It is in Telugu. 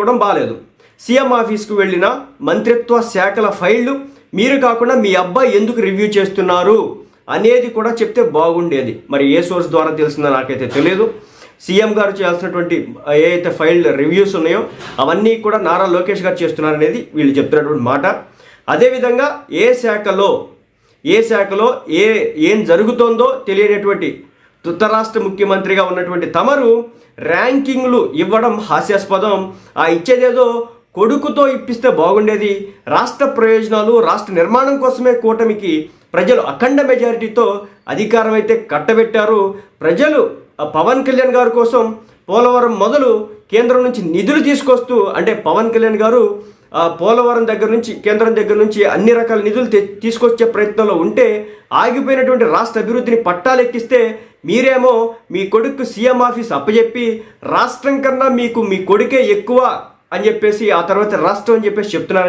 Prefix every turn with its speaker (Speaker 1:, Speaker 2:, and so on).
Speaker 1: ఇవ్వడం బాలేదు. సీఎం ఆఫీస్కు వెళ్ళిన మంత్రిత్వ శాఖల ఫైళ్లు మీరు కాకుండా మీ అబ్బాయి ఎందుకు రివ్యూ చేస్తున్నారు అనేది కూడా చెప్తే బాగుండేది. మరి ఏ సోర్స్ ద్వారా తెలిసిందో నాకైతే తెలియదు. సీఎం గారు చేయాల్సినటువంటి ఏదైతే ఫైల్ రివ్యూస్ ఉన్నాయో అవన్నీ కూడా నారా లోకేష్ గారు చేస్తున్నారనేది వీళ్ళు చెప్తున్నటువంటి మాట. అదేవిధంగా ఏ శాఖలో ఏం జరుగుతోందో తెలియనటువంటి ధృతరాష్ట్ర ముఖ్యమంత్రిగా ఉన్నటువంటి తమరు ర్యాంకింగ్లు ఇవ్వడం హాస్యాస్పదం. ఆ ఇచ్చేదేదో కొడుకుతో ఇప్పిస్తే బాగుండేది. రాష్ట్ర ప్రయోజనాలు, రాష్ట్ర నిర్మాణం కోసమే కూటమికి ప్రజలు అఖండ మెజారిటీతో అధికారం అయితే కట్టబెట్టారు. ప్రజలు పవన్ కళ్యాణ్ గారి కోసం పోలవరం మొదలు కేంద్రం నుంచి నిధులు తీసుకొస్తూ, అంటే పవన్ కళ్యాణ్ గారు పోలవరం దగ్గర నుంచి, కేంద్రం దగ్గర నుంచి అన్ని రకాల నిధులు తీసుకొచ్చే ప్రయత్నంలో ఉంటే ఆగిపోయినటువంటి రాష్ట్ర అభివృద్ధిని పట్టాలెక్కిస్తే మీరేమో మీ కొడుకు సీఎం ఆఫీస్ అప్పచెప్పి రాష్ట్రం కన్నా మీకు మీ కొడుకే ఎక్కువ అని చెప్పేసి, ఆ తర్వాత రాష్ట్రం అని చెప్పేసి చెప్తున్నారు.